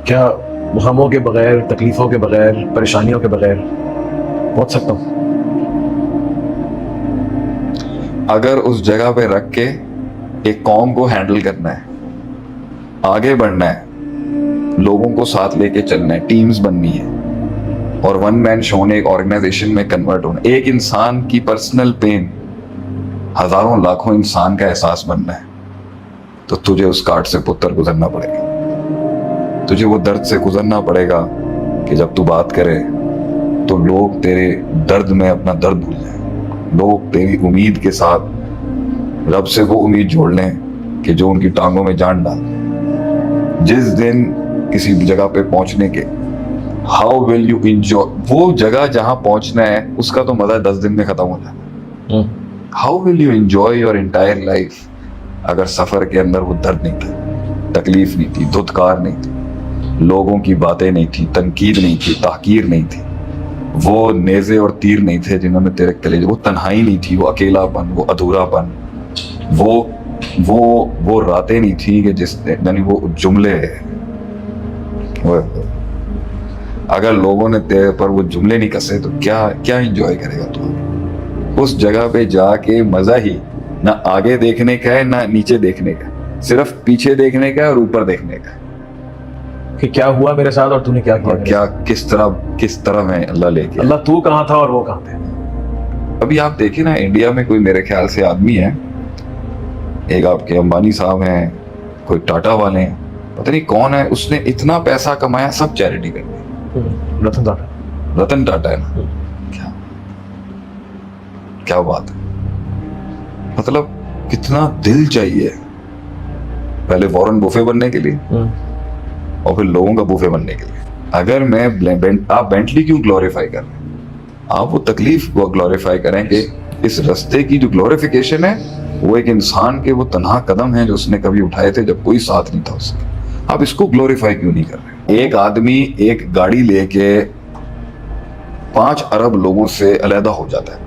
کیا غموں کے بغیر، تکلیفوں کے بغیر، پریشانیوں کے بغیر پہنچ سکتا ہوں؟ اگر اس جگہ پہ رکھ کے ایک قوم کو ہینڈل کرنا ہے، آگے بڑھنا ہے، لوگوں کو ساتھ لے کے چلنا ہے، ٹیمز بننی ہے، اور ون مین شو نے ایک آرگنائزیشن میں کنورٹ ہونا، ایک انسان کی پرسنل پین ہزاروں لاکھوں انسان کا احساس بننا ہے، تو تجھے اس کاٹ سے پتر گزرنا پڑے گا. تجھے وہ درد سے گزرنا پڑے گا کہ جب تو بات کرے تو لوگ تیرے درد میں اپنا درد بھول جائیں. لوگ تیری امید کے ساتھ رب سے وہ امید جوڑ لیں کہ جو ان کی ٹانگوں میں جان ڈال. جس دن کسی جگہ پہ پہنچنے کے ہاؤ ول یو انجوائے، وہ جگہ جہاں پہنچنا ہے اس کا تو مزہ 10 دن میں ختم ہو جاتا ہے. How will you enjoy your entire life اگر سفر کے اندر وہ درد نہیں تھا، تکلیف نہیں تھی، دھتکار نہیں تھی، لوگوں کی باتیں نہیں تھی، تنقید نہیں تھی، تحقیر نہیں تھی، وہ نیزے اور تیر نہیں تھے جنہوں نے تیرے کلیجے، وہ تنہائی نہیں تھی، وہ اکیلا پن، وہ ادھورا پن، وہ راتیں نہیں تھی کہ جس یعنی وہ جملے، اگر لوگوں نے تیرے پر وہ جملے نہیں کسے تو کیا انجوائے کرے گا تو؟ اس جگہ پہ جا کے مزہ ہی نہ آگے دیکھنے کا ہے نہ نیچے دیکھنے کا، صرف پیچھے دیکھنے کا اور اوپر دیکھنے کا کہ کیا ہوا میرے ساتھ اور تو نے کیا کیا، اور کیا کس طرح میں اللہ لے کے اللہ تو کہاں تھا اور وہ کہاں تھے. ابھی آپ دیکھیں نا، انڈیا میں کوئی میرے خیال سے آدمی ہے، ایک آپ کے امبانی صاحب ہیں، کوئی ٹاٹا والے ہیں، پتہ نہیں کون ہے، اس نے اتنا پیسہ کمایا، سب چیریٹی کر دی. رتن ٹاٹا ہے نا، کیا بات ہے، مطلب کتنا دل چاہیے پہلے وارن بوفے بننے کے لیے اور پھر لوگوں کا بوفے بننے کے لیے. اگر آپ بینٹلی کیوں گلوریفائی کر رہے ہیں؟ آپ وہ تکلیف کو گلوریفائی کریں کہ اس رستے کی جو گلوریفیکیشن ہے وہ ایک انسان کے وہ تنہا قدم ہیں جو اس نے کبھی اٹھائے تھے جب کوئی ساتھ نہیں تھا اس کا. آپ اس کو گلوریفائی کیوں نہیں کر رہے؟ ایک آدمی ایک گاڑی لے کے 5 ارب لوگوں سے علیحدہ ہو جاتا ہے،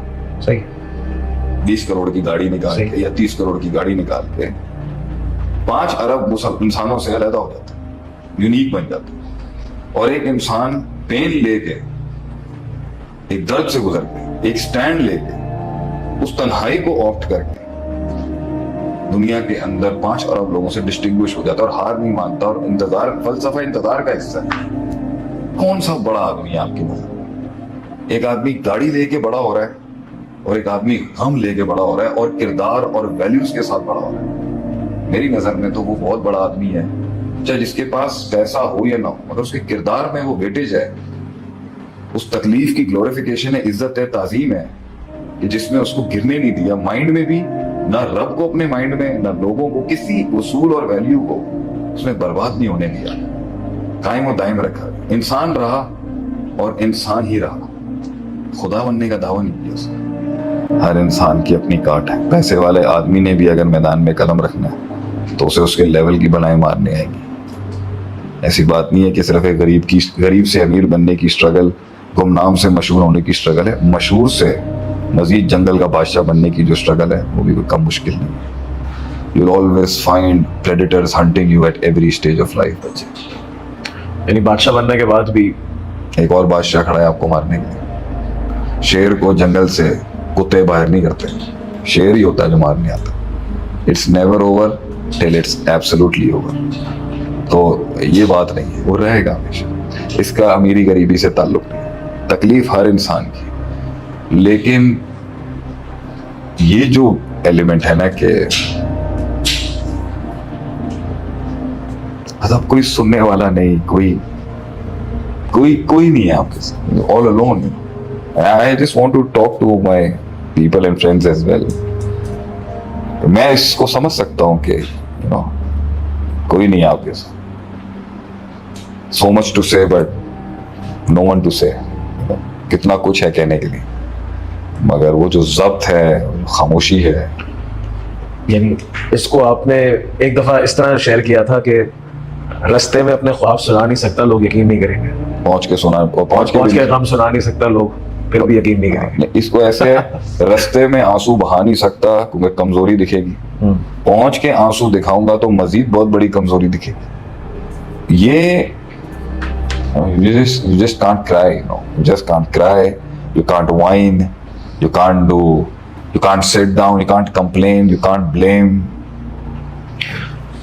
صحیح، 20 کروڑ کی گاڑی نکال کے یا 30 کروڑ کی گاڑی نکال کے 5 ارب انسانوں سے علیحدہ ہو جاتا ہے، یونیک بن جاتا ہے. اور ایک انسان پین لے کے، ایک درد سے گزر کے، ایک سٹینڈ لے کے، اس تنہائی کو آپٹ کر کے دنیا کے اندر 5 ارب لوگوں سے ڈسٹنگوش ہو جاتا ہے اور ہار نہیں مانتا اور انتظار، فلسفہ انتظار کا حصہ ہے. کون سا بڑا آدمی ہے آپ کے نظر میں؟ ایک آدمی گاڑی لے کے بڑا ہو رہا ہے اور ایک آدمی غم لے کے بڑا ہو رہا ہے اور کردار اور ویلیوز کے ساتھ بڑا ہو رہا ہے. میری نظر میں تو وہ بہت بڑا آدمی ہے، چاہے جس کے پاس پیسہ ہو یا نہ ہو، مگر اس کے کردار میں وہ ویٹیج ہے، اس تکلیف کی گلوریفیکیشن ہے، عزت ہے، تعظیم ہے کہ جس میں اس کو گرنے نہیں دیا مائنڈ میں بھی، نہ رب کو اپنے مائنڈ میں، نہ لوگوں کو، کسی اصول اور ویلیو کو اس میں برباد نہیں ہونے دیا، قائم و دائم رکھا. انسان رہا اور انسان ہی رہا، خدا بننے کا دعویٰ نہیں کیا اس نے. ہر انسان کی اپنی کاٹ ہے. پیسے والے آدمی نے بھی اگر میدان میں قدم رکھنا ہے تو اسے اس کے لیول کی بلائیں مارنے آئیں گی. ایسی بات نہیں ہے کہ صرف ایک غریب سے امیر بننے کی اسٹرگل، گمنام سے مشہور ہونے کی اسٹرگل ہے. مشہور سے مزید جنگل کا بادشاہ بننے کی جو اسٹرگل ہے وہ بھی کوئی کم مشکل نہیں ہے. You'll always find predators hunting you at every stage of life. بچے یعنی بادشاہ بننے کے بعد بھی ایک اور بادشاہ کھڑا ہے آپ کو مارنے کے لیے. شیر کو جنگل سے کتے باہر نہیں کرتے، شیر ہی ہوتا ہے جو مارنے آتا. It's never over till it's absolutely over. تو یہ بات نہیں ہے، وہ رہے گا ہمیشہ. اس کا امیری غریبی سے تعلق نہیں، تکلیف ہر انسان کی. لیکن یہ جو ایلیمنٹ ہے نا کہ اب کوئی سننے والا نہیں، کوئی نہیں ہے آپ کے ساتھ، all alone. I just want to talk to my people and friends as well. میں اس کو سمجھ سکتا ہوں کہ کوئی نہیں ہے آپ کے ساتھ. So much to say but no one to say. کتنا کچھ ہے کہنے کے لیے، مگر وہ جو ضبط ہے، خاموشی ہے. یعنی اس کو آپ نے ایک دفعہ اس طرح شیئر کیا تھا کہ رستے میں اپنے خواب سنا نہیں سکتا، لوگ یقین نہیں کریں گے. پہنچ کے غم سنا نہیں سکتا، لوگ پھر بھی یقین نہیں کریں گے. اس کو ایسے رستے میں آنسو بہا نہیں سکتا کیونکہ کمزوری دکھے گی، پہنچ کے آنسو دکھاؤں گا تو مزید بہت بڑی کمزوری دکھے گی. یہ You just can't cry, you know. You just can't cry. You can't whine. You can't sit down. You can't complain. You can't blame.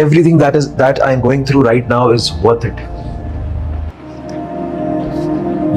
everything that I am going through right now is worth it?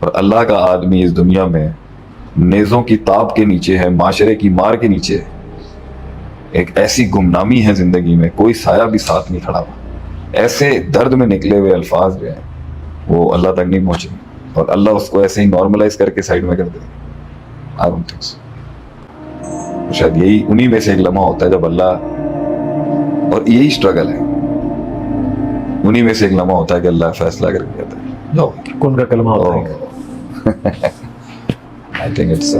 اور اللہ کا آدمی اس دنیا میں نیزوں کی تاب کے نیچے ہے, معاشرے کی مار کے نیچے ہے, ایک ایسی گمنامی ہے زندگی میں, کوئی سایہ بھی ساتھ نہیں کھڑا ہوا, ایسے درد میں نکلے ہوئے الفاظ جو ہیں وہ اللہ تک نہیں پہنچے, اور اللہ اس کو ایسے ہی نارملائز کر کے سائڈ میں کر دے. I don't think so. شاید یہی انہی میں سے ایک لمحہ ہوتا ہے جب اللہ, اور یہی اسٹرگل ہے, انہی میں سے ایک لمحہ ہوتا ہے کہ اللہ فیصلہ کر کے کہتا ہے جاؤ. کون کا کلمہ ہوتا ہے؟ I think it's